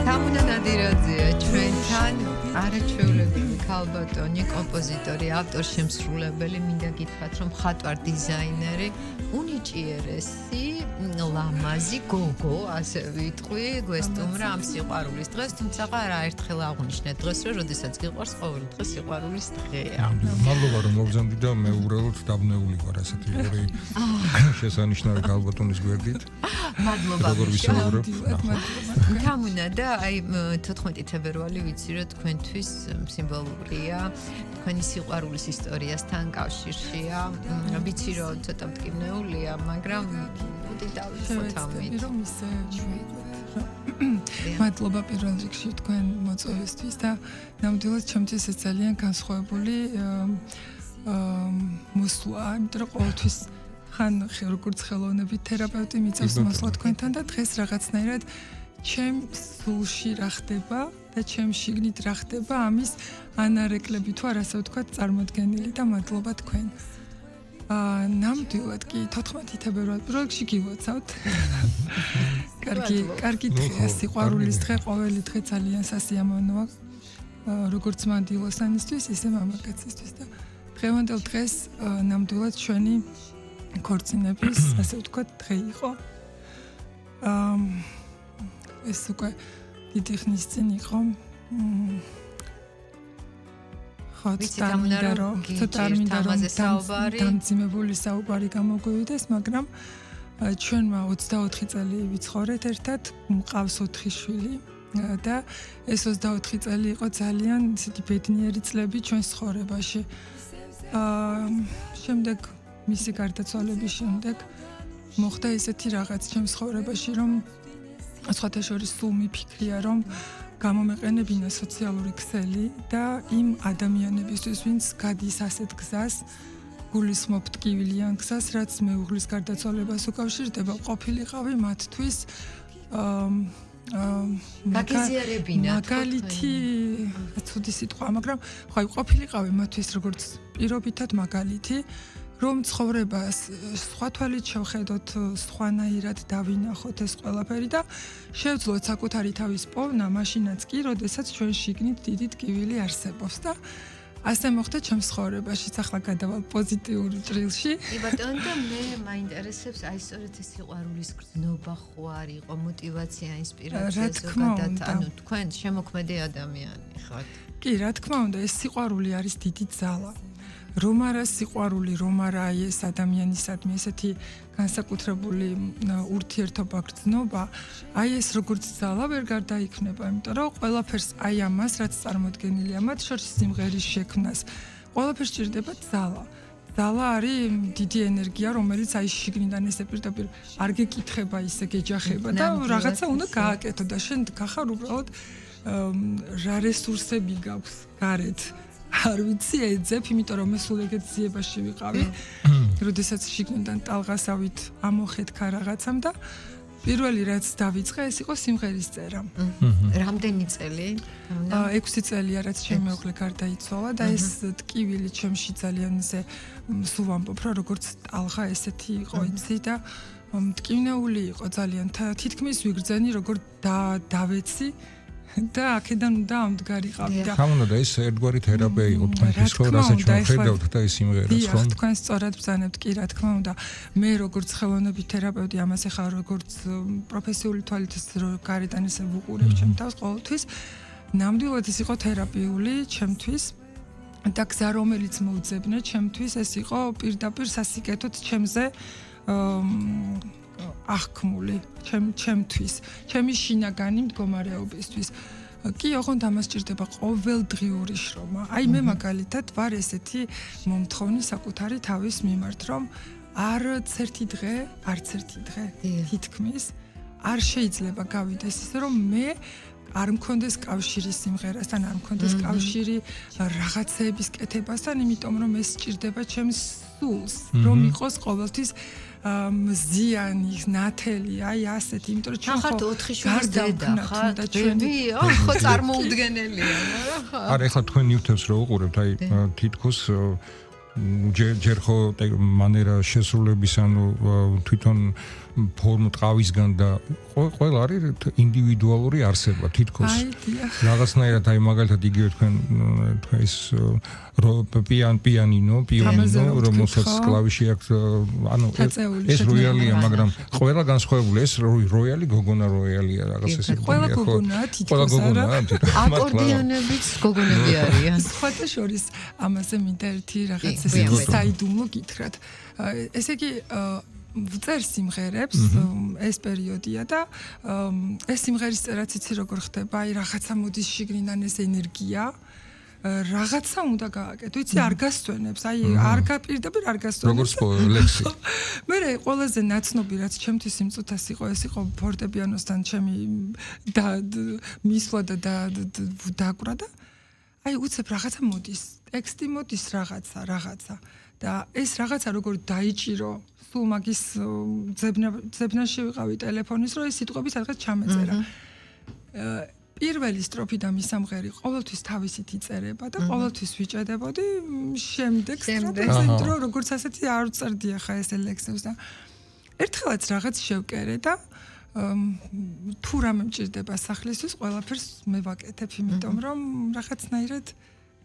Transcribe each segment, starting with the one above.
თამუნა ნადირაძეა ჩვენთან არაჩვეულებრივი ქალბატონი, კომპოზიტორი, ავტორ-შემსრულებელი, მინდა გითხრათ, რომ მხატვარ დიზაინერი, უნიჭიერესი, ლამაზი გოგო, ასე ვიტყვი, გვესტუმრა ამ სიყვარულის დღეს, თუმცა არაერთხელ აღნიშნეთ დღეს, რომ როდესაც გიყვარს ყოველი დღე სიყვარულის დღეა. მადლობა რომ მოგზავნდი და მე უბრალოდ დაბნეული ვარ ასეთი ორი შესანიშნავი ქალბატონის გვერდით. მადლობა. როგორ ვისაუბრებ? თამუნა და აი 14 თებერვალი ვიცი რომ თქვენთვის სიმბოლურია, თქვენი სიყვარულის ისტორიასთან კავშირშია. ვიცი რომ ცოტა მტკივნეულია, მაგრამ უთი დავიწყოთ ამით. მადლობა პირველ რიგში თქვენ მოწვევისთვის და ნამდვილად ჩემთვის ეს ძალიან განსხვავებული მოსვლა, იმიტომ რომ ყოველთვის ხან როგორც ხელოვნების თერაპევტი მიწევს მოსვლა თქვენთან და დღეს რაღაცნაირად ჩემ სულში რა ხდება და ჩემ შიგნით რა ხდება ამის ანარეკლები თუ არ ასე ვთქვათ წარმოდგენილი და მადლობა თქვენ. ნამდვილად კი 14 თებერვალი პირველ რიგში გილოცავთ. კარგი დღეა, სიყვარულის დღე, ყოველი დღე ძალიან სასიამოვნოა. როგორც მან დილოსანისთვის, ისე მამაკაცისთვის და დღევანდელ დღეს ნამდვილად ჩვენი ქორწინების, ასე ვთქვათ, დღე იყო. ეს უკვე დიდი ხნის წინ იყო. ცოტა არ მინდა რომ დამძიმებული საუბარი გამოგვივიდეს, მაგრამ ჩვენმა 24 წელი ვიცხოვრეთ ერთად, მყავს 4 შვილი და ეს 24 წელი იყო ძალიან ისეთი ბედნიერი წლები ჩვენს ცხოვრებაში. შემდეგ მისი გარდაცვალების შემდეგ მოხდა ესეთი რაღაც ჩემს ცხოვრებაში, რომ სხვათა შორის სულ მიფიქრია, რომ გამომეყენებინა სოციალური ქსელი და იმ ადამიანებისთვის, ვინც გადის ასეთ გზას, გულისხმობ ტკივილიან გზას, რაც მეუღლის გარდაცვალებას უკავშირდება, ყოფილიყავი მათთვის მაგალითი, ცუდი სიტყვა, მაგრამ ხაი ყოფილიყავი მათთვის როგორც პირობითად მაგალითი, რომ ცხოვრებას სხვა თვალით შევხედოთ, სხვანაირად დავინახოთ ეს ყველაფერი და შევძლოთ საკუთარი თავის პოვნა, მაშინაც კი, როდესაც ჩვენ შიგნით დიდი ტკივილი არსებობს და ასე მოხდა ჩემს ცხოვრებაში, ახლა გადავალ პოზიტიურ ჭრილში. კი ბატონო, და მე მაინტერესებს აი სწორედ ეს სიყვარულის გრძნობა ხო არ იყო მოტივაცია, ინსპირაცია ზოგადად, ანუ თქვენ შემოქმედი ადამიანი ხართ. კი, რა თქმა უნდა, ეს სიყვარული არის დიდი ძალა. რომ არა სიყვარული, რომ არა აი ეს ადამიანისადმი ესეთი განსაკუთრებული ურთიერთობა გრძნობა, აი ეს როგორც ძალა ვერ გარდაიქმნება, იმიტომ რომ ყველაფერს აი ამას, რაც წარმოდგენილია მათ შორის სიმღერის შექმნას, ყველაფერს ჭირდება ძალა. ძალა არის დიდი ენერგია, რომელიც აი შიგნიდან ესე პირდაპირ არ გეკითხება, ისე გეჯახება და რაღაცა უნდა გააკეთო და შენ გახარ უბრალოდ რა რესურსები გაქვს გარეთ. არ ვიცი ეძებ, იმიტომ რომ მე სულ ეგეთ ძიებაში ვიყავი, როდესაც შიგნიდან ტალღასავით ამოხეთქა რაღაცამ და პირველი რაც დავიწყე, ეს იყო სიმღერის წერა. რამდენი წელი? 6 წელია, რაც ჩემი მეუღლე გარდაიცვალა და ეს ტკივილი ჩემში ძალიან ისე სულ ვამბობ, რომ როგორც ტალღა ესეთი იყო, იცი და მტკივნეული იყო ძალიან. თითქმის ვიგრძენი, როგორ დავეცი და აქედან უნდა ამდგარიყავი და თამუნა და ეს ერთგვარი თერაპია იყო თქვენთვის ხო, რასაც ჩვენ ხედავთ და ეს სიმღერაც ხო? თქვენ სწორად ბრძანებთ, კი რა თქმა უნდა. მე როგორც ხელოვნების თერაპევტი ამას ახლა როგორც პროფესიული თვალით გარედან ესე ვუყურებ ჩემ თავს ყოველთვის. ნამდვილად ეს იყო თერაპიული ჩემთვის და გზა რომელიც მოუძებნა ჩემთვის ეს იყო პირდაპირ სასიკეთოდ ჩემზე აღქმული ჩემთვის, ჩემი შინაგანი მდგომარეობისთვის. კი, ოღონდ ამას ჭირდება ყოველდღიური შრომა. აი მე მაგალითად ვარ ესეთი მომთხოვნი საკუთარი თავის მიმართ, რომ არც ერთი დღე თითქმის არ შეიძლება გავიდეს ისე, რომ მე არ მქონდეს კავშირი სიმღერასთან, არ მქონდეს კავშირი რაღაცეების კეთებასთან, იმიტომ რომ ეს ჭირდება ჩემს სულს, რომ იყოს ყოველთვის მზიანი, ნათელი, აი ასეთი, იმიტომ რომ ჩვენ ხართ 4 შვილის დედა, ხართ ბები, ხო წარმოუდგენელია, რა. არა, ეხლა თქვენ ნივთებს რო უყურებთ, აი თითქოს ჯერ ხო მანერა შესრულების, ანუ თვითონ ტყავისგან და ყველა არის ინდივიდუალური არსება თითქოს რაღაცნაირად აი მაგალითად იგივე თქვენ ეს პიანინო რომელსაც კლავიში აქვს ანუ ეს როიალია მაგრამ ყველა განსხვავებული ეს როიალი გოგონა როიალია რაღაც ესე ყველა გოგონა თითქოს არა აკორდიონებიც გოგონები არიან სხვათა შორის ამაზე მინდა ერთი რაღაც ესე საიდუმლო გითხრათ ესე იგი ვწერ სიმღერებს ეს პერიოდია და ეს სიმღერის წერაც იცი როგორ ხდება აი რაღაცა მოდის შიგნიდან ეს ენერგია რაღაცა უნდა გააკეთო იცი არ გასწვენებს აი არ გაპირდაპირ არ გასწვენებს როგორც ლექსი მე ყველაზე ნაცნობი რაც ჩემთვის იმ წუთას იყო ეს იყო ფორტეპიანოსთან ჩემი და მისვლა და დაკვრა და აი უცებ რაღაცა მოდის ტექსტი მოდის რაღაცა და ეს რაღაცა როგორ დაიჭირო სულ მაგის ძებნაში ვიყავი ტელეფონის რომ ეს სიტყვები სადღაც ჩამეწერა პირველი სტროფი და მისამღერი ყოველთვის თავისით იწერება და ყოველთვის ვიჭედებოდი შემდეგ სტროფებზე როგორც ასეთი არ წერდი ახლა ეს ლექსებს და ერთხელაც რაღაც შევკერე და თუ რამე მჭირდება სახლისთვის ყველაფერს მე ვაკეთებ იმიტომ რომ რაღაცნაირად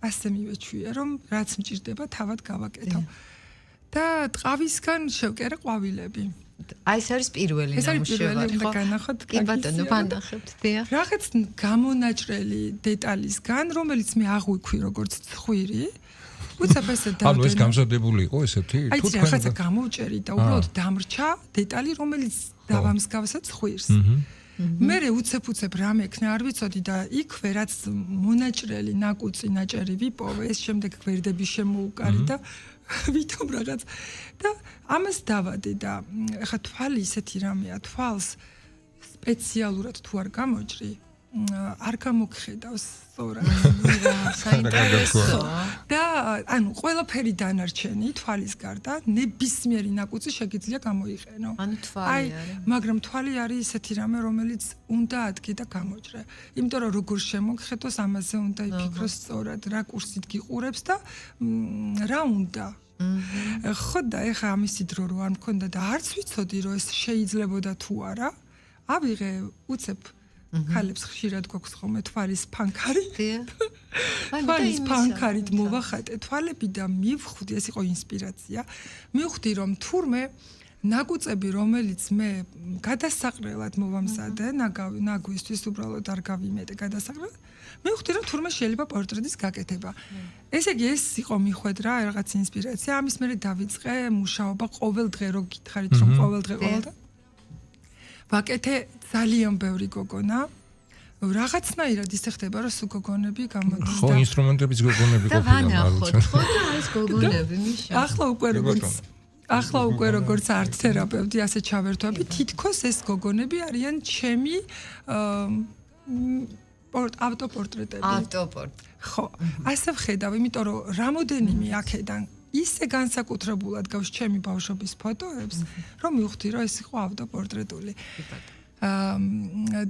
ასე მივეჩვია რომ რაც მჭირდება თავად გავაკეთო და ტყავისგან შევკერე ყვავილები აი ეს არის პირველი ნამუშევარი ხო განახოთ კი ბატონო ვანახებთ დიახ რაღაც გამონაჭრელი დეტალისგან რომელიც მე აღვიქვი როგორც ცხვირი უცებ ესე და ანუ ეს გამზადებული იყო ესეთი თუ თქვენ რაღაცა გამოვჭერი და უბრალოდ დამრჩა დეტალი რომელიც დავამსგავსა ცხვირს მე უცებ რამ ექნა არ ვიცოდი და იქვე რაც მონაჭრელი ნაკუწი ნაჭერი ვიპოვე ეს შემდეგ გვერდები შემოუკარი და ვითომ რაღაც და ამას დავადე და ეხა თვალი ისეთი რამეა თვალს სპეციალურად თუ არ გამოჭრი არ გამოგხედავს სწორად საინტერესო და ანუ ყველაფერი დანარჩენი თვალის გარდა ნებისმიერი ნაკუწი შეგიძლია გამოიყენო ანუ თვალი არის მაგრამ თვალი არის ისეთი რამე რომელიც უნდა ადგე და გამოჭრე იმიტომ რომ როგორ შემოგხედოს ამაზე უნდა იფიქროს სწორად რა კურსით გიყურებს და რა უნდა ხო და ეხა ამისი დრო რო არ მქონდა და არც ვიცოდი რომ ეს შეიძლებოდა თუ არა ავიღე უცებ ქალებს ხშირად გვაქვს ხოლმე თვალის ფანქარი თვალის ფანქარით მოვახატე თვალები და მივხვდი ეს იყო ინსპირაცია მივხვდი რომ თურმე ნაკუწები რომელიც მე გადასაყრელად მოვამზადე ნაგვისთვის უბრალოდ არ გავიმეტე გადასაყრელად მივხვდი რომ თურმე შეიძლება პორტრეტის გაკეთება ესე იგი ეს იყო მიხვედრა რაღაც ინსპირაცია ამის მერე დავიწყე მუშაობა ყოველ დღე რო გითხარით რომ ყოველ დღე ვაკეთე ძალიან ბევრი გოგონა რაღაცნაირად ისე ხდება რომ სულ გოგონები გამოდის ხო ინსტრუმენტების გოგონები ყოფილა მარუჩა ხო და ეს გოგონები მიშა ახლა უკვე როგორც არტ თერაპევტი ასე ჩავერთვები თითქოს ეს გოგონები არიან ჩემი ავტოპორტრეტები ხო ასე ვხედავ იმიტომ რომ რამოდენიმე აქედან ისე განსაკუთრებულად გავს ჩემი ბავშვობის ფოტოებს რომ მივხვდი რომ ეს იყო ავტოპორტრეტული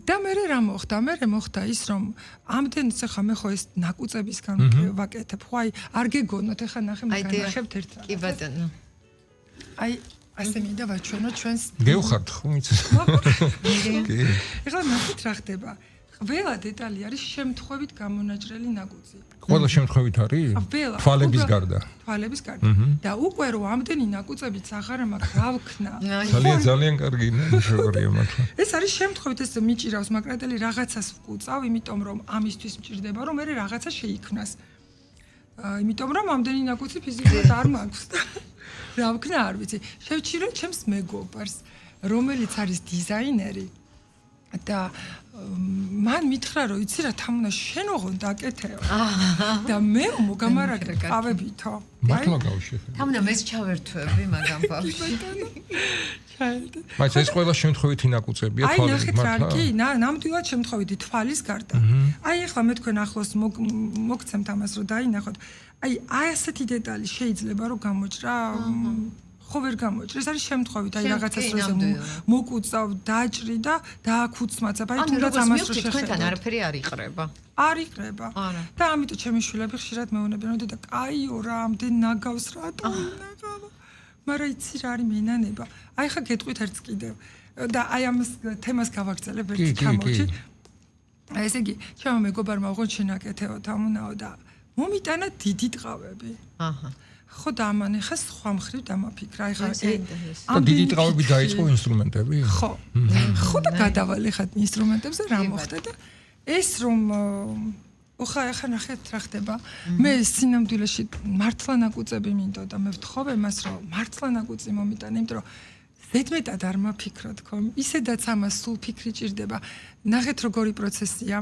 და მე რა მოხდა მე მოხდა ის რომ ამდენიც ახლა მე ხო ეს ნაკუწებისგან ვაკეთებ ხო აი არ გეგონოთ ახლა ნახე მაგანახებთ ერთად კი ბატონო აი ასე მინდა ვაჩვენო ჩვენს გევხართ ხო მიცი კი ახლა ნახეთ რა ხდება ყველა დეტალი არის შემთხვევით გამონაჭრელი ნაკუწი ყველა შემთხვევით არის თვალების გარდა და უკვე რომ ამდენი ნაკუწებიც აღარ მაქვს რა ვქნა ძალიან კარგი ნამუშევარია მართლა ეს არის შემთხვევით ეს მიჭირავს მაგრატელი რაღაცას ვკუწავ იმიტომ რომ ამისთვის მჭირდება რომ მე რაღაცა შეიქმნას იმიტომ რომ ამდენი ნაკუწი ფიზიკურად არ მაქვს რა ვქნა არ ვიცი შევჭირო ჩემს მეგობარს რომელიც არის დიზაინერი და მან მითხრა რომ იცი რა თამუნა შენ ოღონდ აკეთეო და მე მოგამარაგე ყავებითო მართლა გავშეხე თამუნა მეც ჩავერთვები მაგამ ბავშვი მაგრამ ეს ყველა შემთხვევითი ნაკუწებია თვალის მართლა კი ნამდვილად შემთხვევითი თვალის გარდა აი ახლა მე თქვენ ახლოს მოგცემთ ამას რომ დაინახოთ აი ასეთი დეტალი შეიძლება რომ გამოჭრა ხო ვერ გამოჭრა ეს არის შემთხვევით აი რაღაცას როზე მოკუწავ დაჭრი და დააკუცმაცებ აი თუნდაც ამას რო შეხედავ თქვენთან არაფერი არ იყრება და ამიტომ ჩემი შვილები ხშირად მეუბნებიან და კაიო რა ამდენ ნაგავს რატო ნაგავა მაგრამ იცი რა არის მენანება აი ხა გეტყვით ერთს კიდევ და აი ამას თემას გავაგრძელებ ერთი ჩამოჭი აი ესე იგი ჩემო მეგობარმა ოღონდ შენაკეთეო თამუნაო და მომიტანა დიდი ტყავები აჰა ხო და ამან ეხა სხვა მხრივ დამაფიქრა ეხა და დიდი ტყავები დაიწყო ინსტრუმენტები ხო და გადავალ ეხა ინსტრუმენტებზე რა მოხდა და ეს რომ ხა ნახეთ რა ხდება მე სინამდვილეში მართლა ნაკუწები მინდოდა მე ვთხოვე მას რომ მართლა ნაკუწი მომიტანა იმიტომ რომ ზედმეტად არ მაფიქრო თქო ისედაც ამას სულ ფიქრი ჭირდება ნახეთ როგორი პროცესია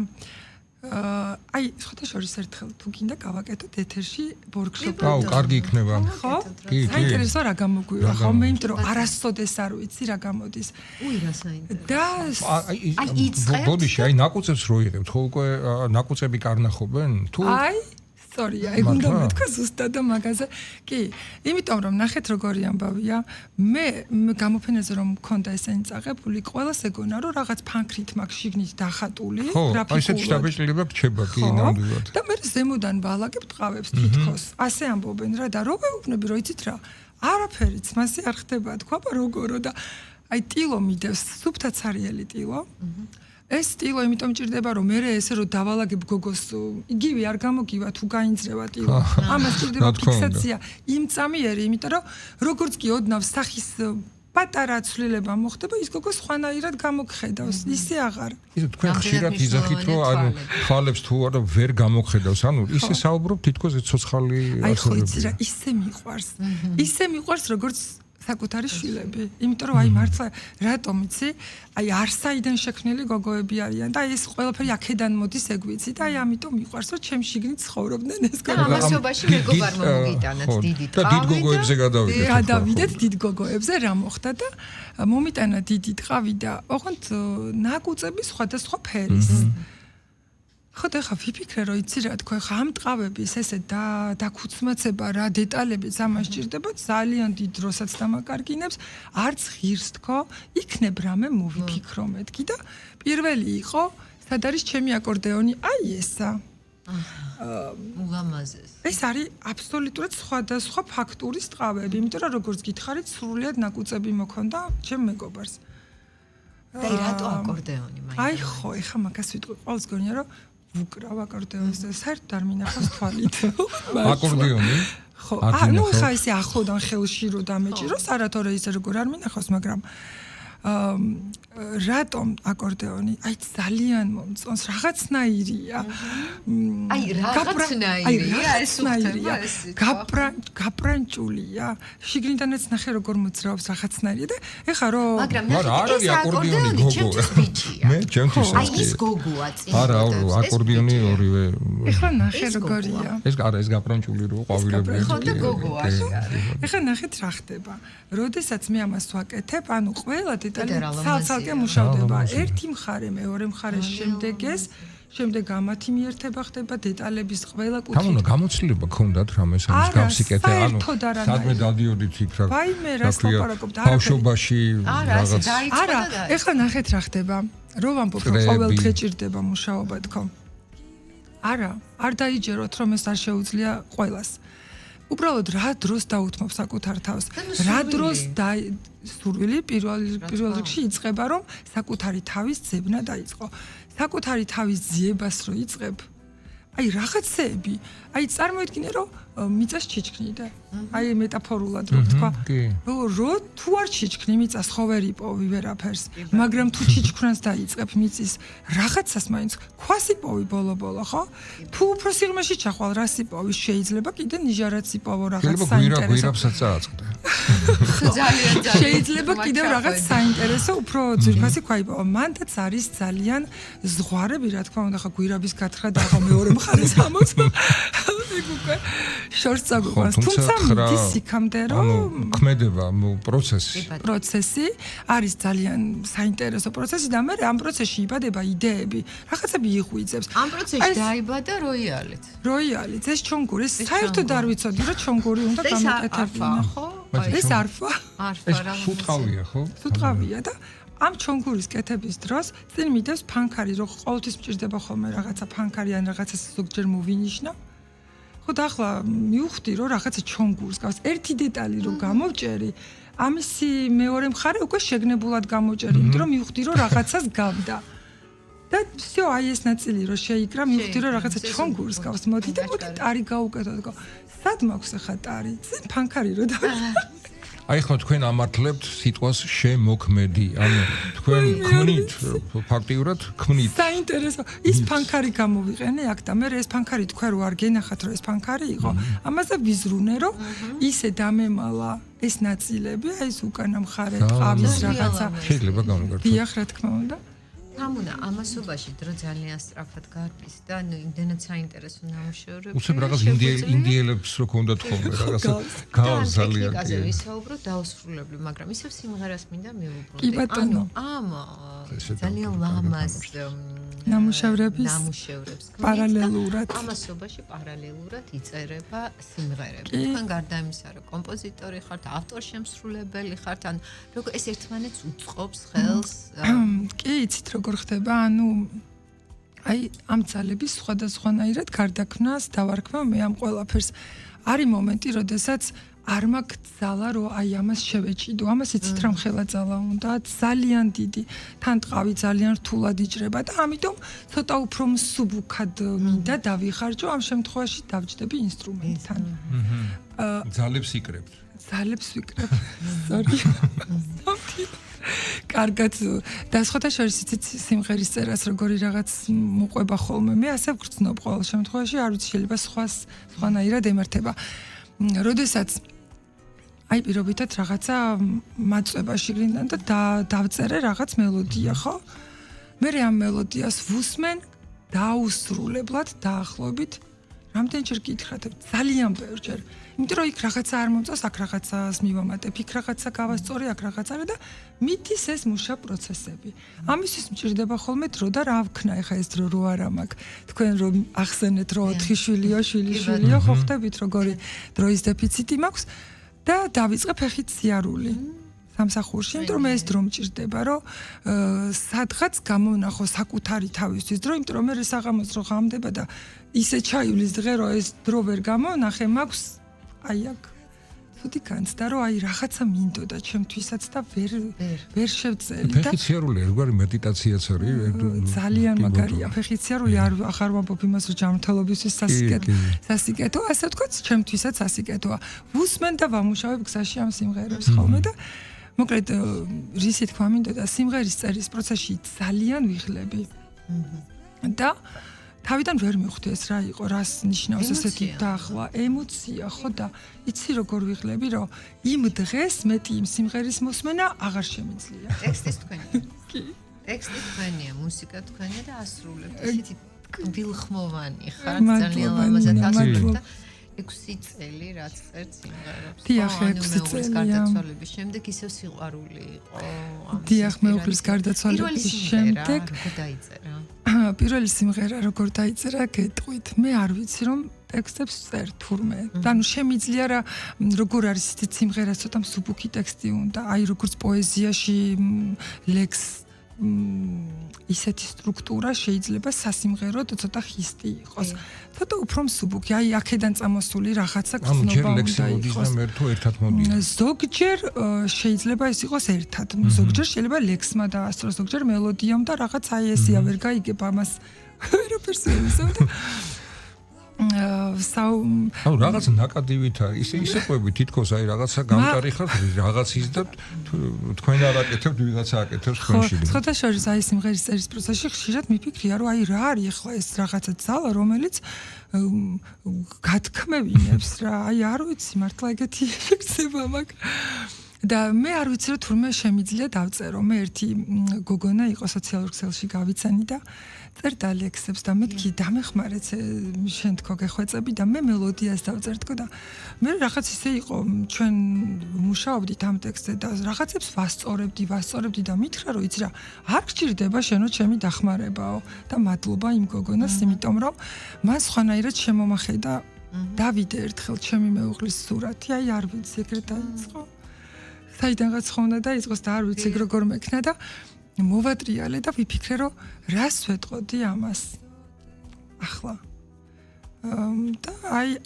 აი ხოთა შორის ერთხელ თუ გინდა გავაკეთოთ ეთერში ვორქშოპი აუ კარგი იქნება ხო საინტერესო რა გამოგვივა ხოლმე იმიტომ რომ არასოდეს არ ვიცი რა გამოდის უი რა საინტერესო და აი იწყებთ ბოდიში აი ნაკუწებს რო იღებთ ხო უკვე ნაკუწები კარნახობენ თუ აი სორია ეგ უნდა მეთქვა ზუსტად და მაგაზე კი იმიტომ რომ ნახეთ როგორი ამბავია მე გამოფენაზე რომ მქონდა ესენი წაღებული ყველას ეგონა რომ რაღაც ფანქრით მაქვს შიგნით დახატული გრაფიკულად ხო აი ესეთი შტაბეჭდილება გრჩება კი ნამდვილად და მე ზემოდან ვალაგებ ტყავებს თითქოს ასე ამბობენ რა და რო ვეუბნები რომ იცით რა არაფერიც მასე არ ხდება თქვა როგორო და აი ტილო მიდევს სუფთა ცარიელი ტილო ეს ტილო იმიტომ ჭირდება რომ მე ესე რომ დავალაგებ გოგოს იგივე არ გამოგივა თუ გაინძრევა ტილო ამას ჭირდება ფიქსაცია იმ წამიერი იმიტომ რომ როგორც კი ოდნავ სახის პატარა ცვლილება მოხდება ის გოგო სხვანაირად გამოგხედავს ისე აღარ ისე თქვენ ხშირად იზახით რომ ანუ თვალებს თუ არა ვერ გამოგხედავს ანუ ისე საუბრობ თითქოს ცოცხალი აი ხო იცი რა ისე მიყვარს როგორც საკუთარი შვილები. იმიტომ რომ აი მართლა რატომ იცი? აი არსაიდან შექმნილი გოგოები არიან და ეს ყველაფერი აქედან მოდის ეგ ვიცი და აი ამიტომ მიყვარს რომ ჩემ შიგნით ცხოვრობდნენ ეს გოგოები. ამასობაში მეგობარმა მოგიტანათ დიდი ტყავი. და დიდ გოგოებზე გადავიდეთ. გადავიდეთ დიდ გოგოებზე რა მოხდა და მომიტანა დიდი ტყავი და ოღონდ ნაკუწები სხვადასხვა ფერის. ხო და ხა ვიფიქრე რომ იცი რა თქვა ხა ამ ტყავების ესე დაქუცმაცება რა დეტალებიც ამას ჭირდება ძალიან დიდ დროსაც დამაკარგინებს არც ღირს თქო იქნებ რამე მოვიფიქრო მეთქი და პირველი იყო სად არის ჩემი აკორდეონი აი ესა უღამაზეს ეს არის აბსოლუტურად სხვადასხვა ფაქტურის ტყავები იმიტომ რომ როგორც გითხარით სრულიად ნაკუწები მოქონდა ჩემ მეგობარს და რატო აკორდეონი მაინც აი ხო ეხა მაგას ვიტყვი ყოველს გონია რომ ვუკრავ აკორდეონს და საერთოდ არ მინახავს თვალით. აკორდეონი? ხო, ну ხა ისე ახლოდან ხელში რო დამეჭიროს, არათორე ისე როგორ არ მინახავს, მაგრამ რატომ აკორდეონი? აი ძალიან მომწონს, რაღაცნაირია. აი რაღაცნაირია, ეს უხდება ეს. გაპრანჭულია. შიგნიდანაც ნახე როგორ მოძრაობს რაღაცნაირია და ეხა რო მაგრამ ეს აკორდეონი ჩემთვის ბიჭია. მე ჩემთვის აი ის გოგოა წინ. არა, აკორდეონი ორივე. ეხლა ნახე როგორია. ეს არა, ეს გაპრანჭული რო ყვავილები. ხო და გოგოა არის. ეხლა ნახეთ რა ხდება. როდესაც მე ამას ვაკეთებ, ანუ ყველა დეტალი ცალ-ცალკე მუშავდება. ერთი მხარე, მეორე მხარეს შემდეგ ამათი მიერთება ხდება დეტალების ყველა კუთხე. თამუნა გამოცდილება ქონდათ რამე სამის გავსიკეთე, ანუ სადმე დადიოდით იქ რა. ვაიმე რა სტოპარაკობ და ბავშვობაში რაღაც. არა, ეხლა ნახეთ რა ხდება. რო ვამბობ რომ ყოველ დღე ჭირდება მუშაობა თქო. არა, არ დაიჯეროთ რომ ეს არ შეუძლია ყველას. უბრალოდ რა დროს დაუთმობ საკუთარ თავს? რა დროს სურვილი პირველ რიგში იწყება რომ საკუთარი თავის ძებნა დაიწყო. საკუთარი თავის ძიებას რო იწყებ, აი რაღაცეები, აი წარმოიდგინე რომ მიწას ჩიჩქნიდე. აი მეტაფორულად რო თქვა, რო თუ არ ჩიჩქნი მიწას ხო ვერ იპოვი ვერაფერს, მაგრამ თუ ჩიჩქნას დაიწყებ მიწის რაღაცას მაინც ქვას იპოვი ბოლო-ბოლო, ხო? თუ უფრო სიღრმეში ჩახვალ რას იპოვი, შეიძლება კიდე ნიჟარაც იპოვო რაღაც საინტერესო. გვირაბსაც წააწყდა. ძალიან შეიძლება კიდევ რაღაც საინტერესო უფრო ძირფასი ქვა იპოვო. მანდაც არის ძალიან ზღვარები რა თქმა უნდა, ხა გვირაბის გათხრა და ახლა მეორე მხარეს ამოწმა. ეგ უკვე შორს წაგვიყვანს. თუმცა მიდის იქამდე რომ ქმედება პროცესი არის ძალიან საინტერესო პროცესი და მე ამ პროცესში იბადება იდეები, რაღაცები იღვიძებს. ამ პროცესში დაიბადა როიალიც. როიალიც ეს ჩონგური, საერთოდ არ ვიცოდი რომ ჩონგური უნდა გამოკეთებინა. ხო? ეს არფა რა სუტყავია ხო? სუტყავია და ამ ჩონგურის კეთების დროს წინ მიდევს ფანქარი, რომ ყოველთვის მჭირდება ხოლმე რაღაცა ფანქარი ან რაღაცას ზოგჯერ მოვინიშნა. ხო და ახლა მივხვდი რომ რაღაცა ჩვენ გულს გავს ერთი დეტალი რომ გამოვჭერი ამისი მეორე მხარე უკვე შეგნებულად გამოვჭერი იმიტომ რომ მივხვდი რომ რაღაცას გავდა და всё აი ეს ნაწილი რომ შეიკრა მივხვდი რომ რაღაცა ჩვენ გულს გავს მოდი და მოდი ტარი გავუკეთოთ და სად მაქვს ახლა ტარი წინ ფანქარი რო და აი ხო თქვენ ამართლებთ სიტყვას შემოქმედი ანუ თქვენ ქმნით ფაქტიურად ქმნით საინტერესო ის ფანქარი გამოვიყენე აქ და მე ეს ფანქარი თქვა რომ არ გენახათ რომ ეს ფანქარი იყო ამაზე ვიზრუნე რომ ისე დამემალა ეს ნაწილები აი ეს უკანა მხარე ყავის რაღაცა შეიძლება გამოგართო დიახ რა თქმა უნდა თამუნა ამასობაში დრო ძალიან სწრაფად გარბის და ნუ იმდენად საინტერესო ნამუშევრები უცებ რაღაც ინდიელებს რო კონდათ ხოლმე რაღაცა გავს ძალიან ტექნიკაზე ვისაუბროთ დაუსრულებლი მაგრამ ისევ სიმღერას მინდა კი მივუბრუნდე ბატონო ამ ძალიან ლამაზ ნამუშევრებს პარალელურად ამასობაში პარალელურად იწერება სიმღერები თქვენ გარდა იმისა რომ კომპოზიტორი ხართ ავტორშემსრულებელი ხართ ან როგორ ეს ერთმანეთს უწყობს ხელს კი იცით როგორ ხდება ანუ აი ამ ძალების სხვადასხვანაირად გარდაქმნას დავარქმევ მე ამ ყველაფერს არის მომენტი როდესაც არ მაქვს ძალა რომ აი ამას შევეჭიდო ამას იცით რა მხელა ძალა უნდა ძალიან დიდი თან ტყავი ძალიან რთულად იჭრება და ამიტომ ცოტა უფრო მსუბუქად მინდა დავიხარჯო ამ შემთხვევაში დავჯდები ინსტრუმენტთან ძალებს იკრებთ ძალებს ვიკრებ sorry კარგად და სხვათა შორის იცით სიმღერის წერას როგორი რაღაც მოყვება ხოლმე მე ასე ვგრძნობ ყოველ შემთხვევაში არ ვიცი შეიძლება სხვანაირად ემართება როდესაც აი პირობითად რაღაცა მაწვევაში გინდა და დავწერე რაღაც მელოდია ხო მე ამ მელოდიას ვუსმენ დაუსრულებლად დაახლოებით რამდენჯერ გითხრათ ძალიან ბევრჯერ იმიტომ რომ იქ რაღაცა არ მომწონს აქ რაღაცას მივამატებ იქ რაღაცა გავასწორი აქ რაღაცა და მიდის ეს მუშა პროცესები ამისთვის მჭირდება ხოლმე დრო და რა ვქნა ეხა ეს დრო რო არა მაქვს თქვენ რომ ახსენეთ რომ 4 შვილიო ხო ხდებით როგორი დროის დეფიციტი მაქვს და დავიწყე ფეხით სიარული სამსახურში იმიტომ რომ ეს დრო მჭირდება რომ სადღაც გამონახო საკუთარი თავისთვის დრო იმიტომ რომ მე საღამოს რო ღამდება და ისე ჩაივლის დღე რომ ეს დრო ვერ გამონახე მაქვს აი აქ ცუდი განცდა რომ აი რაღაცა მინდოდა ჩემთვისაც და ვერ შევწელი და ფეხით სიარული ერთგვარი მედიტაციაც არის ძალიან მაგარია ფეხით სიარული აღარ ვამბობ იმას რომ ჯანმრთელობისთვის სასიკეთო ასე ვთქვათ ჩემთვისაც სასიკეთოა ვუსმენ და ვამუშავებ გზაში ამ სიმღერებს ხოლმე და მოკლედ რისი თქვა მინდოდა სიმღერის წერის პროცესში ძალიან ვიხლები და თავიდან ვერ მივხვდი ეს რა იყო რას ნიშნავს ესეთი დაახლა ემოცია ხო და იცი როგორ ვიხლები რომ იმ დღეს მეტი იმ სიმღერის მოსმენა აღარ შემიძლია ტექსტი თქვენია კი ტექსტი თქვენია მუსიკა თქვენია და ასრულებთ ესეთი კბილხმოვანი ხარ ძალიან ლამაზად ასრულებთ და 6 წელი რაც წერთ სიმღერებს დიახ 6 წელი გარდაცვალების შემდეგ ისევ სიყვარული იყო დიახ მეუღლის გარდაცვალების შემდეგ როგორ დაიწერა პირველი სიმღერა როგორ დაიწერა გეტყვით მე არ ვიცი რომ ტექსტებს წერ თურმე და ნუ შემიძლია რა როგორ არის ისეთი სიმღერა ცოტა მსუბუქი ტექსტი უნდა აი როგორც პოეზიაში ლექს ისეთი სტრუქტურა შეიძლება სასიმღეროდ ცოტა ხისტი იყოს ცოტა უფრო მსუბუქი აი აქედან წამოსული რაღაცა გრძნობა უნდა იყოს ზოგჯერ შეიძლება ეს იყოს ერთად ზოგჯერ შეიძლება ლექსმა დაასწროს ზოგჯერ მელოდიამ და რაღაც აი ესია ვერ გაიგებ ამას ვერაფერს ვერ ვისაუბრებ და აუ რაღაც ნაკადივით არის ისე ყვები თითქოს აი რაღაცა გამტარიხარ რაღაცის და თქვენ არ აკეთებთ ვიღაცა აკეთებს თქვენში ხოდა შორის აი სიმღერის წერის პროცესში ხშირად მიფიქრია რომ აი რა არის ახლა ეს რაღაცა ძალა რომელიც გათქმევინებს რა აი არ ვიცი მართლა ეგეთი შექცევა მაქვს და მე არ ვიცი რომ თურმე შემიძლია დავწერო მე ერთი გოგონა იყო სოციალურ ქსელში გავიცანი და წერდა ლექსებს და მეთქი დამეხმარეც შენ თქო გეხვეწები და მე მელოდიას დავწერთქო და მე რაღაც ისე იყო ჩვენ მუშაობდით ამ ტექსტზე და რაღაცებს ვასწორებდი და მითხრა რომ იცი რა არ გჭირდება შენო ჩემი დახმარებაო და მადლობა იმ გოგონას იმიტომ რომ მან სხვანაირად შემომახედა დავიდე ერთხელ ჩემი მეუღლის სურათი აი არ ვიცი ეგრე დაიწყო საიდანღაც ხომ და იწყოს და არ ვიცი როგორ მექნა და მოვატრიალე და ვიფიქრე რომ რას ვეტყოდი ამას ახლა და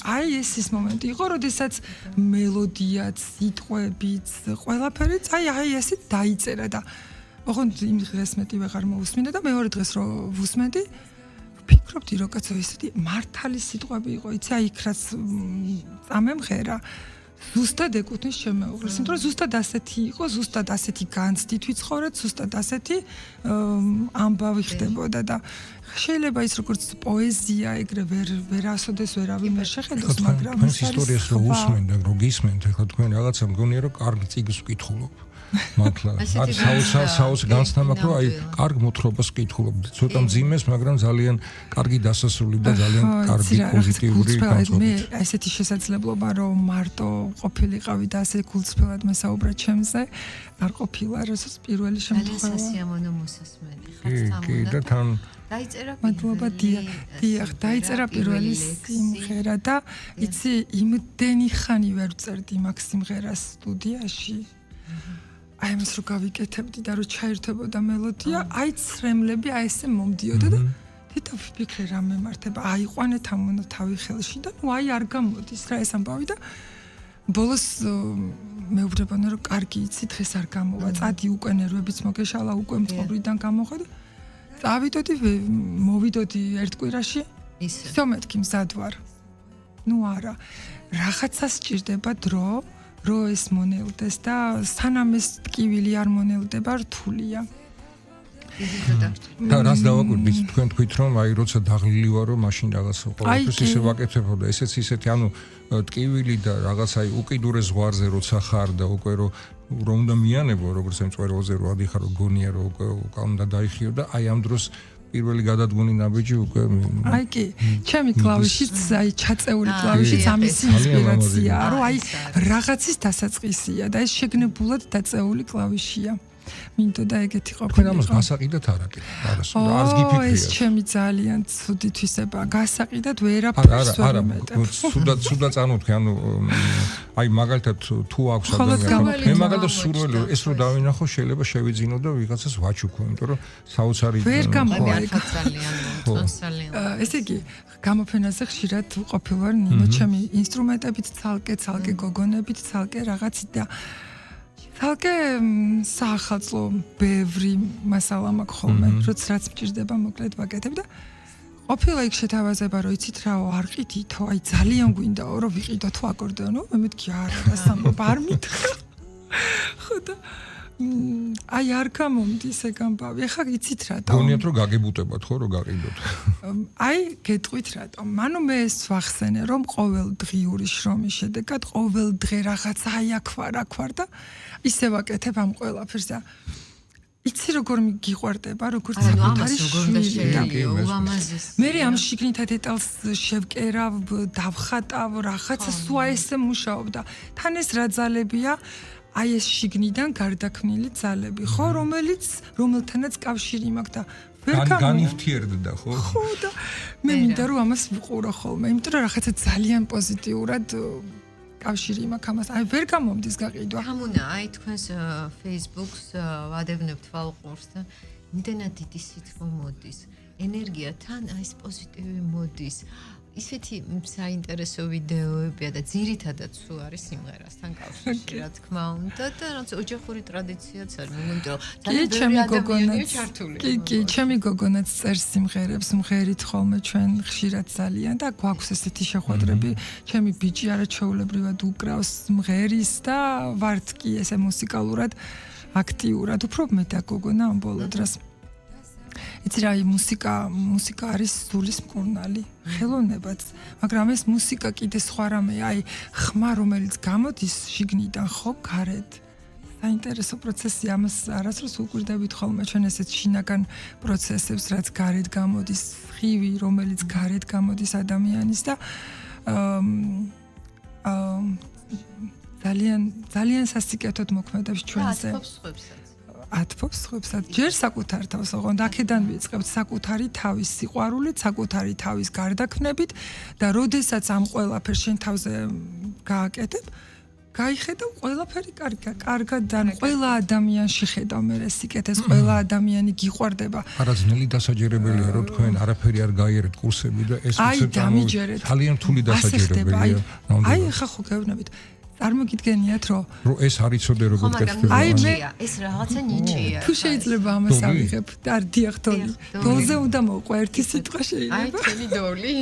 აი ეს ის მომენტი იყო, როდესაც მელოდიაც, სიტყვებიც, ყველაფერიც აი ესეთ დაიწერა და ოღონდ იმ დღეს მეტი ვეღარ მოусმინდა და მეორე დღეს რო ვუსმენდი, ვფიქრობდი, რომ კაცო ესეთი მართალი სიტყვები იყო, იცი, აი იქ რაც წამემღერა. ზუსტად ეკუთვნის შემეუღლეს, იმიტომ რომ ზუსტად ასეთი იყო, ზუსტად ასეთი განცდით ვიცხოვრეთ, ზუსტად ასეთი ამბავი ხდებოდა და შეიძლება ის როგორც პოეზია ეგრე ვერასოდეს ვერავინ ვერ შეხედოს, მაგრამ ეს ისტორიას რო უსმენთ და რო გისმენთ, ახლა თქვენ რაღაცა მგონია რომ კარგი წიგნს ვკითხულობ. მართლა საუს განცდა მაქვს რომ აი კარგ მოთხრობას ვკითხულობ. ცოტა მძიმეს, მაგრამ ძალიან კარგი დასასრული და ძალიან კარგი პოზიტიური განწყობა. მე ესეთი შესაძლებლობა რომ მარტო ყოფილიყავი და ასე გულწრფელად მესაუბრა ჩემზე, არ ყოფილა, როცა პირველი შემთხვევა. ძალიან სასიამოვნო მოსასმენი ხარ წამონა. კი და თან დაიწერა მადლობა დიახ, დაიწერა პირველი სიმღერა და იცი იმდენი ხანი ვერ ვწერდი მაგ სიმღერას სტუდიაში. აი მას რო გავიკეთებდი და რო ჩაერთებოდა მელოდია, აი ცრემლები აი ესე მომდიოდა და თვითონ ვფიქრე რა მემართება, აიყვანე თავი ხელში და ნუ აი არ გამოდის რა ეს ამბავი და ბოლოს მეუბნებოდნენ რომ კარგი იცი დღეს არ გამოვა, წადი უკვე ნერვებიც მოგეშალა, უკვე მწყობრიდან გამოხედე. მოვიდოდი ერთ კვირაში, ისე მეთქი მზად ვარ. ნუ არა, რაღაცა სჭირდება დრო რო ეს მონელდეს და სანამ ეს ტკივილი არ მონელდება რთულია. და რას დავაკვირდით თქვენ თქვით რომ აი როცა დაღლილი ვარო მაშინ რაღაც ყოველთვის ისე ვაკეთებო და ესეც ისეთი ანუ ტკივილი და რაღაც აი უკიდურე ზღვარზე როცა ხარ და უკვე რომ უნდა მიანებო როგორც ამ წვეროზე რო ადიხარ რო გონია რო უკვე უნდა დაიხიო და აი ამ დროს პირველი გადადგმული ნაბიჯი უკვე აი კი ჩემი კლავიშიც აი ჩაწეული კლავიშიც ამის ინსპირაციაა რომ აი რაღაცის დასაწყისია და ეს შეგნებულად დაწეული კლავიშია მინდოდა ეგეთი ყოფილიყო. თქვენ ამას გასაყიდათ არა კი? არც გიფიქრია. ეს ჩემი ძალიან ცუდი თვისება. გასაყიდათ ვერაფერს ვერ უმეტებ. სუდაც ანუთხე, ანუ აი მაგალითად თუ აქვს ადამიანი, მე მაგალითად სურველი ეს რო დავინახო, შეიძლება შევიძინო და ვიღაცას ვაჩუქო, იმიტომ რომ საოცარი ვერ გამოვა ეგ ძალიან. ესე იგი, გამოფენაზე ხშირად ყოფილვარ ნინო ჩემი ინსტრუმენტებით ცალკე გოგონებით, ცალკე რაღაცით და თალკე საახალწლო ბევრი მასალა მაქვს ხოლმე, როცა რაც მჭირდება მოკლედ ვაკეთებ და ყოფილა იქ შეთავაზება, რომ იცით რაო, არ ყიდითო, აი ძალიან გვინდაო, რომ ვიყიდოთ აკორდეონო, მე მეთქი არა, სამბობ არ მითხრა. ხო და აი არ გამომდის ეგ ამბავი. ეხლა იცით რატომ? გონიათ რომ გაგებუტებათ ხო, რომ გაყიდოთ. აი გეტყვით რატომ? ანუ მე ეს ვახსენე, რომ ყოველ დღიური შრომის შედეგად ყოველ დღე რაღაც აი აქ ვარ და ისე ვაკეთებ ამ ყველაფერს და იცი როგორ მიგიყვარდება, როგორც საკუთარი შვილი. მე ამ შიგნითა დეტალს შევკერავ, დავხატავ, რაღაცა სვა ესე მუშაობ და თან ეს რა ძალებია? აი ეს შიგნიდან გარდაქმნილი ძალები, ხო, რომელთანაც კავშირი მაქვს და განიფთიერდა, ხო? ხო და მე მინდა რომ ამას ვიყურო ხოლმე, იმიტომ რომ რაღაცა ძალიან პოზიტიურად კავშირი მაქვს ამას. აი ვერ გამომდის გაყიდვა. გამუნა, აი თქვენს Facebook-ს ვადევნებთ ვალყურს და იმდენად დიდი სითბო მოდის. ენერგია თან აი ეს პოზიტივი მოდის. ისეთი საინტერესო ვიდეოებია და ძირითადად სულ არის სიმღერასთან კავშირში, რა თქმა უნდა და რაც ოჯახური ტრადიციაც არის, მომენტო. კი, ჩემი გოგონაც წერს სიმღერებს, მღერით ხოლმე ჩვენ ხშირად ძალიან და გვაქვს ესეთი შეხვედრები. ჩემი ბიჭი არაჩვეულებრივად უკრავს მღერის და ვართ კი ესე მუსიკალურად აქტიურად, უფრო მეტად გოგონა ამ ბოლო დროს. იცი რა, მუსიკა არის სულის მკურნალი, ხელოვნებაც, მაგრამ ეს მუსიკა კიდე სხვა რამე, აი ხმა რომელიც გამოდის შიგნიდან ხო გარეთ. საინტერესო პროცესი ამას არასდროს უკვირდებით ხოლმე ჩვენ ესეთ შინაგან პროცესებს, რაც გარეთ გამოდის, ხივი რომელიც გარეთ გამოდის ადამიანის და ძალიან სასიკეთოდ მოქმედებს ჩვენზე. ათფობს ხებსაც ჯერ საკუთარ თავს, ოღონდ აქედან ვიწყებთ საკუთარი თავის სიყვარულით, საკუთარი თავის გარდაქმნებით და როდესაც ამ ყველაფერს შენ თავზე გააკეთებ, გაიხედავ ყველაფერი კარგად და ყველა ადამიანში ხედავ მე სიკეთეს ყველა ადამიანი გიყვარდება არა ძნელი დასაჯერებელია რომ თქვენ არაფერი არ გაიარეთ კურსები და ეს ძალიან რთული დასაჯერებელია აი ახლა ხო გეუბნებით წარმოგიდგენიათ რომ ეს არ იცოდე როგორ ხდება აი მე ეს რაღაცა ნიჭია თუ შეიძლება ამას ავიღებ და დიახ დოლზე უნდა მოყვა ერთი სიტყვა შეიძლება აი თქვენი დოლი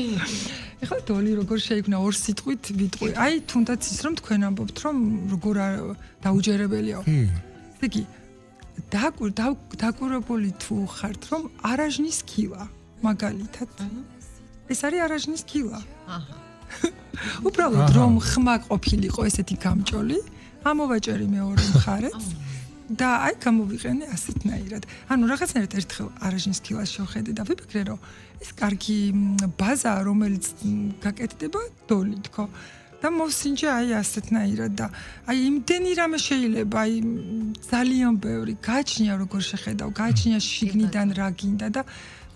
ეხლა დოლი როგორ შეიქმნა ორ სიტყვით ვიტყვი აი თუნდაც ის რომ თქვენ ამბობთ რომ როგორ დაუჯერებელიაო ესე იგი დაკურებული თუ ხართ რომ არაჟნის კილა მაგალითად ეს არის არაჟნის კილა აჰა უბრალოდ რომ ხმა ყოფილიყო ესეთი გამჭოლი ამოვაჭერი მეორე მხარეს და აი გამოვიყენე ასეთნაირად ანუ რაღაცნაირად ერთხელ არაჟნის კილას შევხედე და ვიფიქრე რომ ეს კარგი ბაზაა რომელიც გაკეთდება დოლით ხო და მოვსინჯე აი ასეთნაირად და აი იმდენი რამე შეიძლება აი ძალიან ბევრი გაჩნია როგორ შეხედავ გაჩნია შიგნიდან რა გინდა და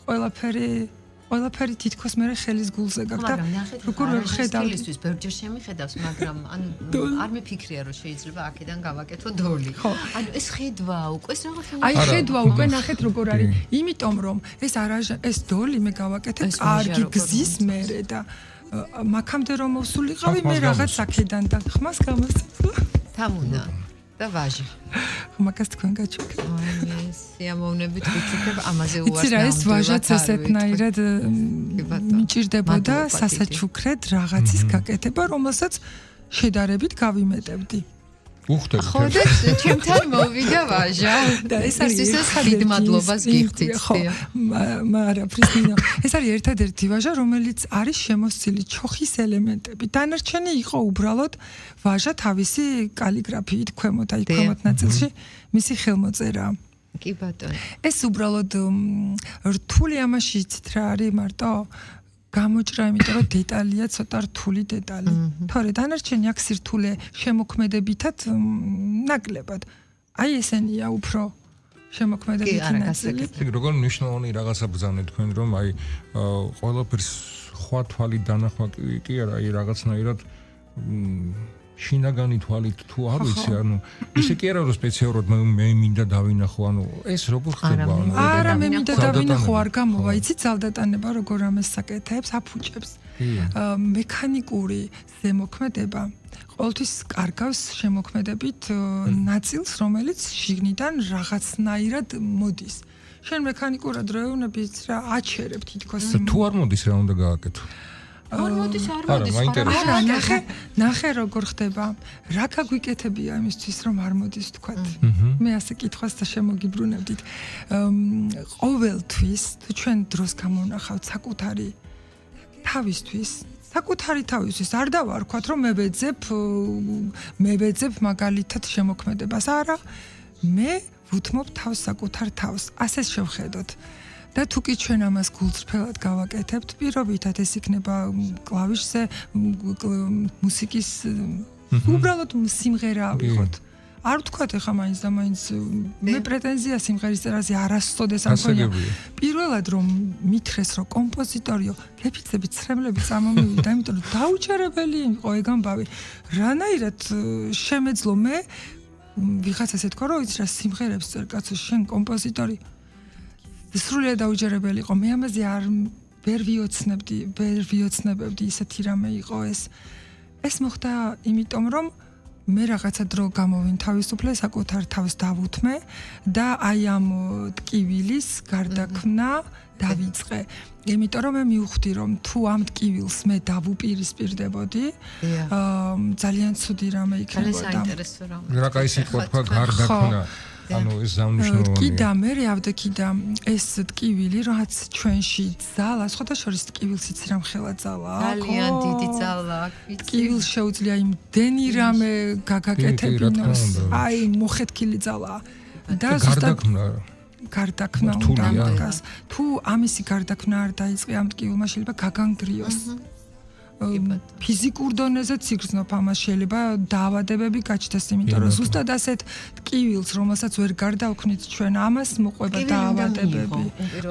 ყველაფერი თითქოს მე ხელის გულზე გაქვს და როგორ ხედავ ხელისთვის ბევრჯერ შემიხედავს მაგრამ ანუ არ მიფიქრია რომ შეიძლება აქედან გავაკეთო დოლი ანუ ეს ხედვა უკვე ეს რაღაც აი ხედვა უკვე ნახეთ როგორ არის იმიტომ რომ ეს დოლი მე გავაკეთე კარგი გზის მერე და მაქამდე რომ მოვსულიყავი მე რაღაც აქედან და ხმას გამოსწევ თამუნა და ვაჟი მაგას თქვენ გაჩვენეთ აი სიამოვნებით ვიჩუქებ ამაზე უარს იცი რა ეს ვაჟაც ესეთნაირად მიჭირდებოდა სასაჩუქრად რაღაცის გაკეთება რომელსაც შედარებით გავიმეტებდი უხდები ხო და ჩემთან მოვიდა ვაჟა და ეს არის ხიდმადლობას გიხდით მარაფრის მინო ეს არის ერთადერთი ვაჟა რომელიც არის შემოსილი ჩოხის ელემენტები დანარჩენი იყო უბრალოდ ვაჟა თავისი კალიგრაფიით ქვემოთ აი ქვემოთ ნაწილში მისი ხელმოწერა კი ბატონო ეს უბრალოდ რთული ამაში იცით რა არის მარტო გამოჭრა იმიტომ რომ დეტალია ცოტა რთული დეტალი თორე დანარჩენი აქ სირთულე შემოქმედებითად ნაკლებად აი ესენია უფრო შემოქმედებითი ნაწილი როგორ მნიშვნელოვანი რაღაცა ბრძანეთ თქვენ რომ აი ყველაფერს ხვა თვალი დანახვა კი არა აი რაღაცნაირად შინაგანი თვალით თუ არ ვიცი ანუ ისე კი არა რომ სპეციალურად მე მინდა დავინახო ანუ ეს როგორ ხდება არა მე მინდა დავინახო არ გამოვა იცი ძალდატანება როგორ ამას საკეთებს აფუჭებს მექანიკური ზემოქმედება ყოველთვის კარგავს შემოქმედებით ნაწილს რომელიც შიგნიდან რაღაცნაირად მოდის შენ მექანიკურად რო ეუნები რა აჩერებ თითქოს თუ არ მოდის რა უნდა გააკეთო არ მოდის არა ნახე როგორ ხდება რა გაგვიკეთებია იმისთვის რომ არ მოდის თქვათ მე ასე კითხვას და შემოგიბრუნებდით ყოველთვის თუ ჩვენ დროს გამონახავთ საკუთარი თავისთვის არ დავარქვათ რომ მე ვეძებ მაგალითად შემოქმედებას არა მე ვუთმობ თავს საკუთარ თავს ასე შევხედოთ და თუ კი ჩვენ ამას გულწრფელად გავაკეთებთ, პირობითად ეს იქნება კლავიშზე მუსიკის უბრალოდ სიმღერა ავიღოთ. არ ვთქვათ ახლა მაინც და მაინც მე პრეტენზია სიმღერის წერაზე არასოდეს არ მქონია. პირველად რომ მითხრეს რომ კომპოზიტორიო, გეფიცებით ცრემლები წამომივიდა, იმიტომ რომ დაუჯერებელი იყო ეგ ამბავი. რანაირად შემეძლო მე ვიღაც ასე თქვა რომ იცი რა სიმღერებს წერ კაცო შენ კომპოზიტორი სრულიად დაუჯერებელი იყო. მე ამაზე ვერ ვიოცნებებდი ისეთი რამე იყო ეს. ეს მოხდა იმიტომ რომ მე რაღაცა დრო გამოვინთავისუფლე, საკუთარ თავს დავუთმე და აი ამ ტკივილის გარდაქმნა დავიწყე. იმიტომ რომ მე მივხვდი რომ თუ ამ ტკივილს მე დავუპირისპირდებოდი, ძალიან ცუდი რამე იქნებოდა. რა კაი სიტყვა თქვა გარდაქმნა. ანუ ეს ზავნიშნულოვანია. კი და მე ავდექი და ეს ტკივილი რაც ჩვენში ძალა, სხვადასხვა ტკივილს იცი რამ ხელა ძალაა. ძალიან დიდი ძალაა. ტკივილს შეუძლია იმდენი რამე გაგაკეთებინოს. აი მოხეთქილი ძალაა. და გარდაქმნა უნდა მაგას. თუ ამისი გარდაქმნა არ დაიწყე ამ ტკივილმა შეიძლება გაგანგრიოს. ფიზიკურ დონეზე ციგრძნობ ამას შეიძლება დაავადებები გაჩნდეს, იმიტომ რომ ზუსტად ასეთ ტკივილს, რომელსაც ვერ გარდავქმნით ჩვენ, ამას მოყვება დაავადებები.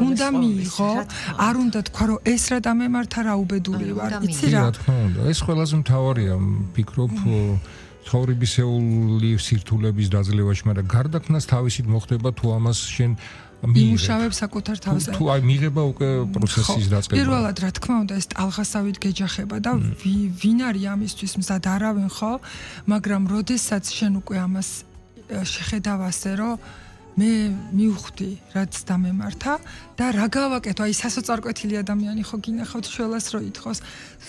უნდა მიიღო, არ უნდა თქვა რომ ეს რა დამემართა რა უბედური ვარ. იცი რა? რა თქმა უნდა, ეს ყველაზე მთავარია, ვფიქრობ ცხოვრებისეული სირთულების დაძლევაში, მაგრამ გარდაქმნას თავისით მოხდება თუ ამას შენ იმუშავებს საკუთარ თავზე. თუ აი მიღება უკვე პროცესის დაწყება. პირველად რა თქმა უნდა ეს ტალღასავით გეჯახება და ვინ არის ამისთვის მზად არავინ ხო, მაგრამ როდესაც შენ უკვე ამას შეხედავ ასე რომ მე მივხვდი რაც დამემართა და რა გავაკეთო აი სასოწარკვეთილი ადამიანი ხო გინახავთ შველას რო ითხოვს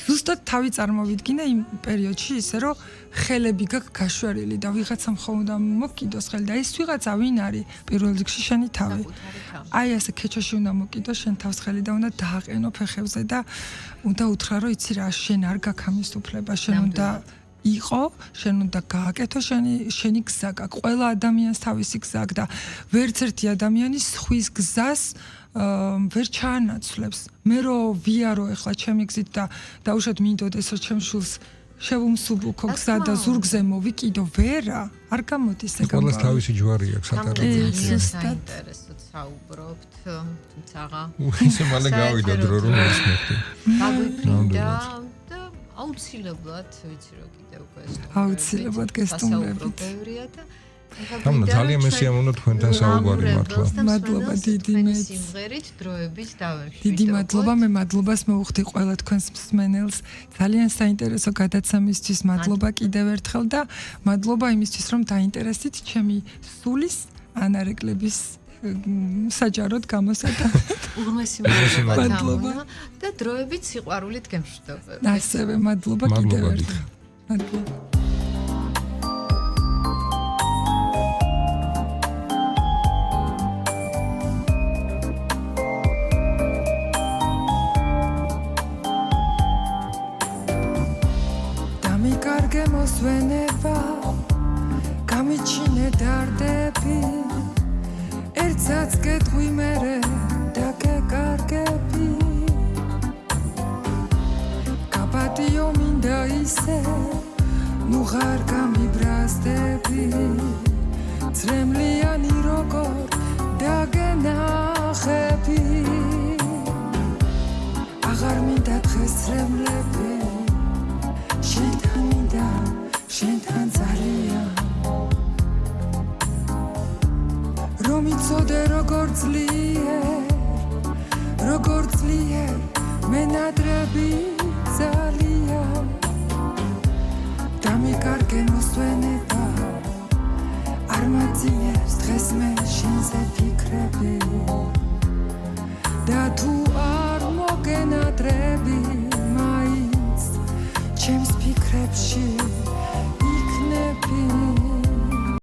ზუსტად თავი წარმოვიდგინე იმ პერიოდში ისე რომ ხელები გაქვს გაშვერილი და ვიღაცამ ხო უნდა მოკიდოს ხელი და ეს ვიღაცა ვინ არის პირველ რიგში შენი თავი აი ასე ქეჩაში უნდა მოკიდოს შენ თავს ხელი და უნდა დააყენო ფეხებზე და უნდა უთხრა რომ იცი რა შენ არ გაქვს ამის უფლება შენ უნდა იყო, შენ უნდა გააკეთო შენი გზა, ყველა ადამიანს თავისი გზა აქვს და ვერც ერთი ადამიანი სხვის გზას ვერ ჩაანაცვლებს. მე რო ვიარო ახლა ჩემი გზით და დაუშვათ მინდოდეს რომ ჩემ შულს შევუმსუბუქო გზა და ზურგზე მოვიკიდო, ვერა, არ გამოდის ეგ ამბავი. ყველას თავისი ჯვარი აქვს ატარებელია. საინტერესოდ საუბრობთ, თუმცა ისე მალე გავიდა დრო რომ ეს მოხდა. გაგვიფრინდა აუცილებლად ვიცი რომ კიდევ უკვე ეს აუცილებლად გესტუმრებით. თამნა ძალიან მესიამოვნო თქვენთან საუბარი მართლა. მადლობა დიდი მეც. სიმღერით დროებით დავემშვიდობ. დიდი მადლობა, მე მადლობას მოვუხდი ყველა თქვენს მსმენელს. ძალიან საინტერესო გადაცემისთვის მადლობა კიდევ ერთხელ და მადლობა იმისთვის რომ დაინტერესდით ჩემი სულის ანარეკლების საჯაროდ გამოსადა. უღმესი მადლობა და დროებით სიყვარულით გემშვიდობებ. ასევე მადლობა კიდევ ერთხელ. მადლობა. დამიკარგე მოსვენება, გამიჩინე დარდები. ერთსაც გეტყვი მერე და გეკარგები გაპატიო მინდა ისე ნუ ღარ გამიბრაზდები ძრემლიანი როგორ დაგენახები აღარ მინდა დღეს ძრემლები შენთან მინდა შენთან ძალიან რომ იცოდე როგორ ძლიერ მენადრები ძალიან დამიკარგე მოსვენება არ მაძინებს დღეს მე შენზე ფიქრები და თუ არ მოგენადრები მაინც ჩემს ფიქრებში იქნები